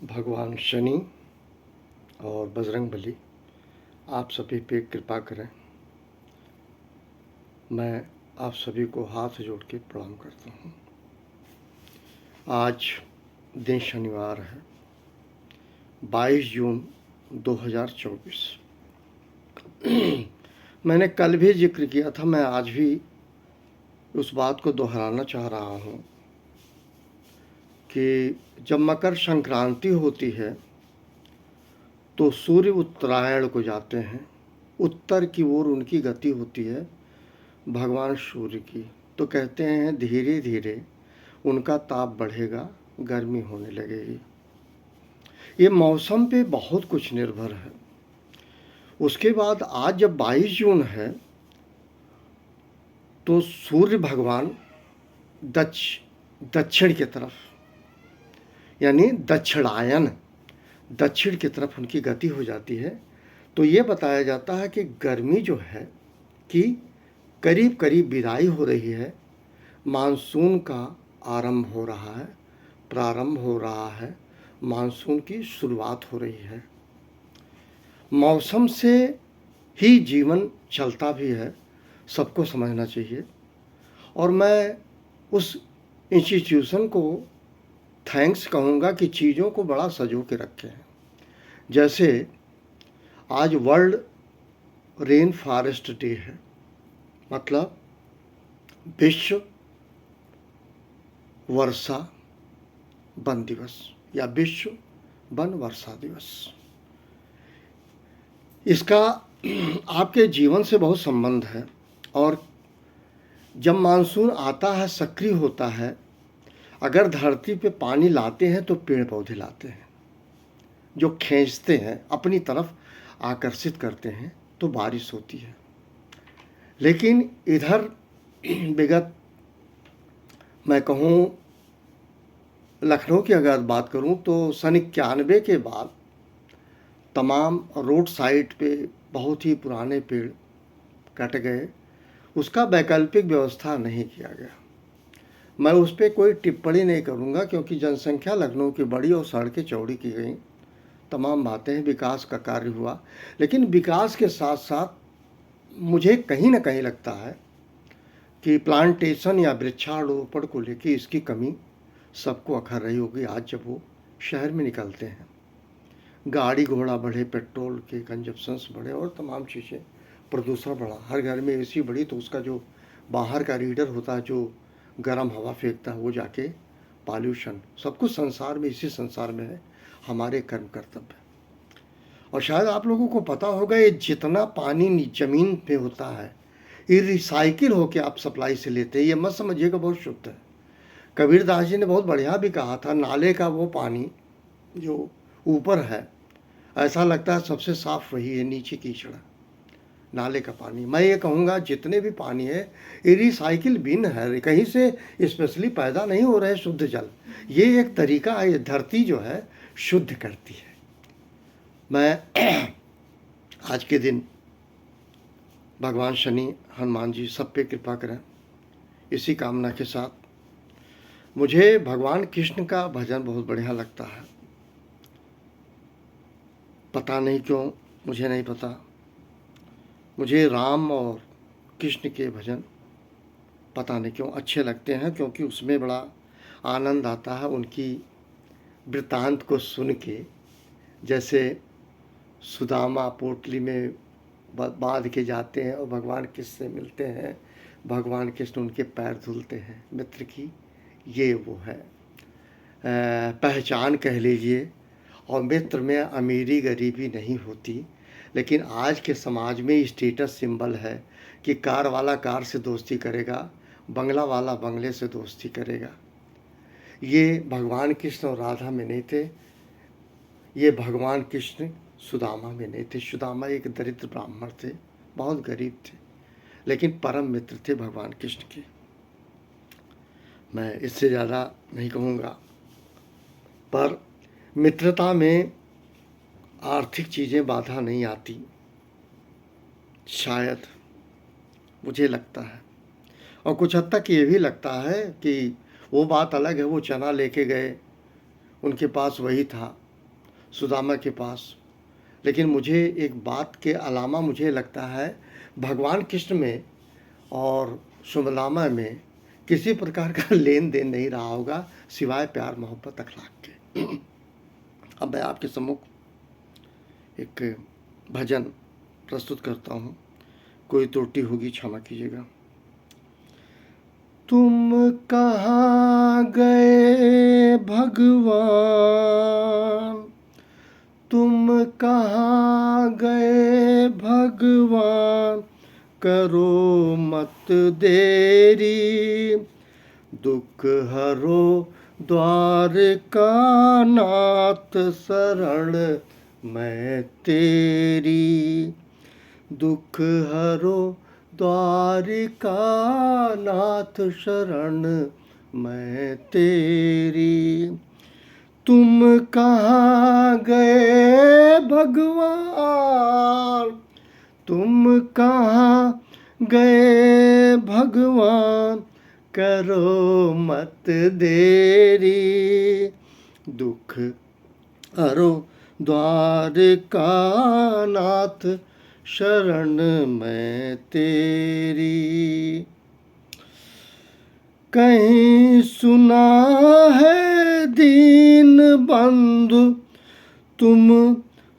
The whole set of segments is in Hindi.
भगवान शनि और बजरंगबली आप सभी पे कृपा करें। मैं आप सभी को हाथ जोड़ के प्रणाम करता हूँ। आज दिन शनिवार है, 22 जून 2024। मैंने कल भी जिक्र किया था, मैं आज भी उस बात को दोहराना चाह रहा हूँ कि जब मकर संक्रांति होती है तो सूर्य उत्तरायण को जाते हैं। उत्तर की ओर उनकी गति होती है भगवान सूर्य की। तो कहते हैं धीरे धीरे उनका ताप बढ़ेगा, गर्मी होने लगेगी। ये मौसम पे बहुत कुछ निर्भर है। उसके बाद आज जब 22 जून है तो सूर्य भगवान दक्षिण की तरफ, यानी दक्षिणायन, दक्षिण की तरफ उनकी गति हो जाती है। तो ये बताया जाता है कि गर्मी जो है कि करीब करीब विदाई हो रही है, मानसून का आरंभ हो रहा है, प्रारंभ हो रहा है, मानसून की शुरुआत हो रही है। मौसम से ही जीवन चलता भी है, सबको समझना चाहिए। और मैं उस इंस्टीट्यूशन को थैंक्स कहूँगा कि चीज़ों को बड़ा सजो के रखे हैं। जैसे आज वर्ल्ड रेन फॉरेस्ट डे है, मतलब विश्व वर्षा वन दिवस या विश्व वन वर्षा दिवस। इसका आपके जीवन से बहुत संबंध है। और जब मानसून आता है, सक्रिय होता है, अगर धरती पे पानी लाते हैं तो पेड़ पौधे लाते हैं, जो खींचते हैं अपनी तरफ, आकर्षित करते हैं, तो बारिश होती है। लेकिन इधर विगत मैं कहूँ लखनऊ की अगर बात करूँ तो सन 91 के बाद तमाम रोड साइड पे बहुत ही पुराने पेड़ कट गए। उसका वैकल्पिक व्यवस्था नहीं किया गया। मैं उस पर कोई टिप्पणी नहीं करूँगा क्योंकि जनसंख्या लखनऊ की बड़ी और सड़कें चौड़ी की गई, तमाम बातें, विकास का कार्य हुआ। लेकिन विकास के साथ साथ मुझे कहीं ना कहीं लगता है कि प्लांटेशन या वृक्षारोपण को लेकर इसकी कमी सबको अखर रही होगी। आज जब वो शहर में निकलते हैं, गाड़ी घोड़ा बढ़े, पेट्रोल के कंजप्शंस बढ़े और तमाम चीज़ें, प्रदूषण बढ़ा, हर घर में एसी बढ़ी, तो उसका जो बाहर का रीडर होता है जो गर्म हवा फेंकता है, वो जाके पॉल्यूशन, सब कुछ संसार में, इसी संसार में है। हमारे कर्म कर्तव्य। और शायद आप लोगों को पता होगा, ये जितना पानी ज़मीन पे होता है ये रिसाइकिल होके आप सप्लाई से लेते हैं। ये मत समझिएगा बहुत शुद्ध है। कबीरदास जी ने बहुत बढ़िया भी कहा था, नाले का वो पानी जो ऊपर है, ऐसा लगता है सबसे साफ वही है, नीचे कीचड़। नाले का पानी, मैं ये कहूँगा जितने भी पानी है ये रिसाइकिल बिन है, कहीं से स्पेशली पैदा नहीं हो रहे शुद्ध जल। ये एक तरीका है, धरती जो है शुद्ध करती है। मैं आज के दिन भगवान शनि, हनुमान जी सब पे कृपा करें, इसी कामना के साथ। मुझे भगवान कृष्ण का भजन बहुत बढ़िया लगता है। पता नहीं क्यों, मुझे नहीं पता, मुझे राम और कृष्ण के भजन पता नहीं क्यों अच्छे लगते हैं, क्योंकि उसमें बड़ा आनंद आता है उनकी वृत्तांत को सुन के। जैसे सुदामा पोटली में बांध के जाते हैं और भगवान कृष्ण से मिलते हैं, भगवान कृष्ण उनके पैर धुलते हैं। मित्र की ये वो है पहचान कह लीजिए। और मित्र में अमीरी गरीबी नहीं होती, लेकिन आज के समाज में स्टेटस सिंबल है कि कार वाला कार से दोस्ती करेगा, बंगला वाला बंगले से दोस्ती करेगा। ये भगवान कृष्ण और राधा में नहीं थे, ये भगवान कृष्ण सुदामा में नहीं थे। सुदामा एक दरिद्र ब्राह्मण थे, बहुत गरीब थे, लेकिन परम मित्र थे भगवान कृष्ण के। मैं इससे ज़्यादा नहीं कहूँगा, पर मित्रता में आर्थिक चीज़ें बाधा नहीं आती, शायद, मुझे लगता है। और कुछ हद तक ये भी लगता है कि वो बात अलग है, वो चना लेके गए, उनके पास वही था, सुदामा के पास। लेकिन मुझे एक बात के अलावा मुझे लगता है भगवान कृष्ण में और सुदामा में किसी प्रकार का लेन देन नहीं रहा होगा सिवाय प्यार मोहब्बत अखलाक के। अब मैं आपके सम्मुख एक भजन प्रस्तुत करता हूँ, कोई त्रुटि होगी क्षमा कीजिएगा। तुम कहाँ गए भगवान, तुम कहाँ गए भगवान, करो मत देरी, दुख हरो द्वारका नाथ, शरण मैं तेरी, दुख हरो द्वारिका नाथ, शरण मैं तेरी। तुम कहाँ गए भगवान, तुम कहाँ गए भगवान, करो मत देरी, दुख हरो द्वारका नाथ, शरण मैं तेरी। कहीं सुना है दीन बंधु, तुम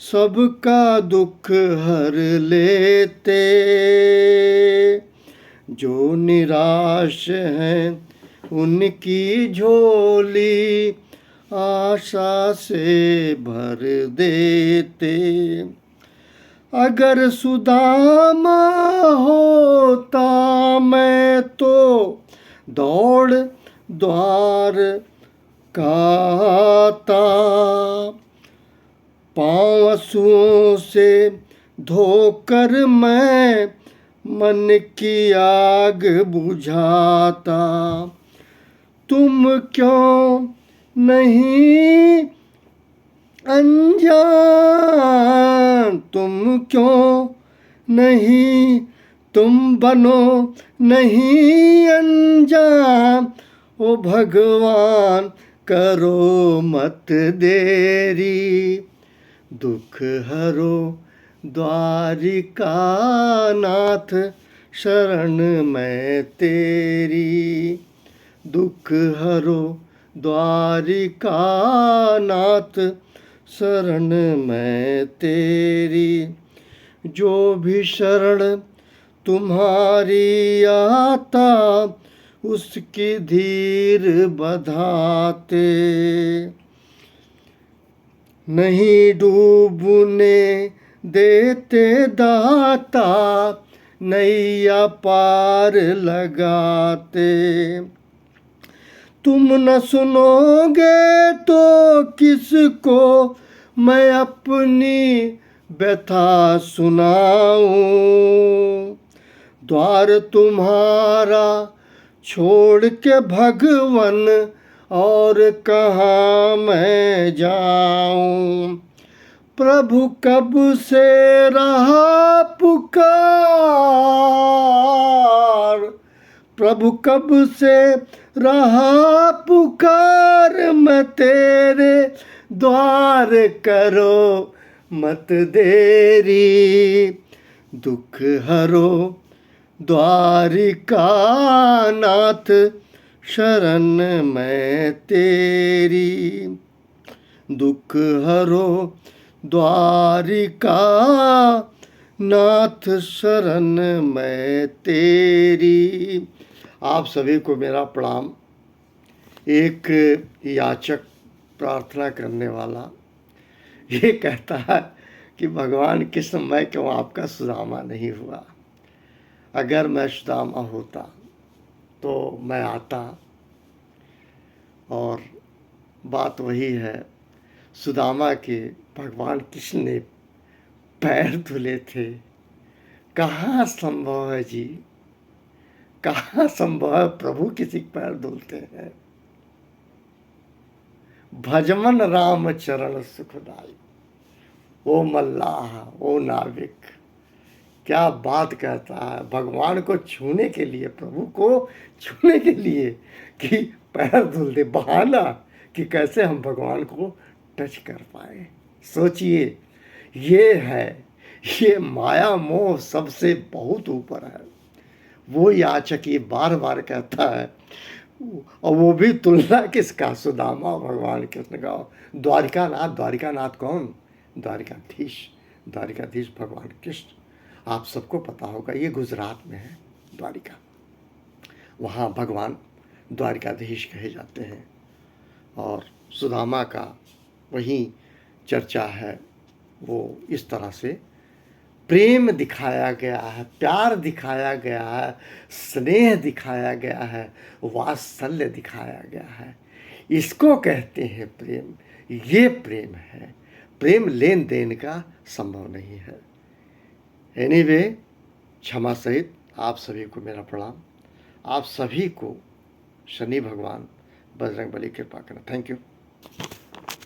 सबका दुख हर लेते, जो निराश हैं उनकी झोली आशा से भर देते। अगर सुदामा होता मैं तो दौड़ द्वार का आता, पाँव आंसुओं से धोकर मैं मन की आग बुझाता। तुम क्यों नहीं अनजान, तुम क्यों नहीं, तुम बनो नहीं अनजान, ओ भगवान करो मत देरी, दुख हरो द्वारिका नाथ, शरण मैं तेरी, दुख हरो द्वारिका नाथ, शरण मैं तेरी। जो भी शरण तुम्हारी आता, उसकी धीर बधाते, नहीं डूबने देते दाता, नैया पार लगाते। तुम न सुनोगे तो किसको मैं अपनी व्यथा सुनाऊं, द्वार तुम्हारा छोड़ के भगवन और कहाँ मैं जाऊं। प्रभु कब से रहा पुकार, प्रभु कब से रहा पुकार, मैं तेरे द्वार करो मत देरी, दुख हरो द्वारिका नाथ, शरण मैं तेरी, दुख हरो द्वारिका नाथ, शरण मैं तेरी। आप सभी को मेरा प्रणाम। एक याचक प्रार्थना करने वाला ये कहता है कि भगवान कृष्ण मैं क्यों आपका सुदामा नहीं हुआ। अगर मैं सुदामा होता तो मैं आता। और बात वही है, सुदामा के भगवान कृष्ण ने पैर धुले थे। कहाँ संभव है जी, कहाँ संभव है प्रभु किसी के पैर धुलते हैं। भजमन राम चरण सुखदाई, ओ मल्लाह ओ नाविक, क्या बात कहता है। भगवान को छूने के लिए, प्रभु को छूने के लिए कि पैर धुल दे, बहाना कि कैसे हम भगवान को टच कर पाए। सोचिए, ये है, ये माया मोह सबसे बहुत ऊपर है। वो याचक ये बार बार कहता है, और वो भी तुलना किसका, सुदामा भगवान कृष्ण का। द्वारिकानाथ, द्वारिकानाथ कौन, द्वारिकाधीश, द्वारिकाधीश भगवान कृष्ण। आप सबको पता होगा ये गुजरात में है द्वारिका, वहाँ भगवान द्वारिकाधीश कहे जाते हैं। और सुदामा का वही चर्चा है। वो इस तरह से प्रेम दिखाया गया है, प्यार दिखाया गया है, स्नेह दिखाया गया है, वात्सल्य दिखाया गया है। इसको कहते हैं प्रेम। ये प्रेम है। प्रेम लेन देन का संभव नहीं है। एनीवे, क्षमा सहित आप सभी को मेरा प्रणाम। आप सभी को शनि भगवान बजरंग बली कृपा करें। Thank you.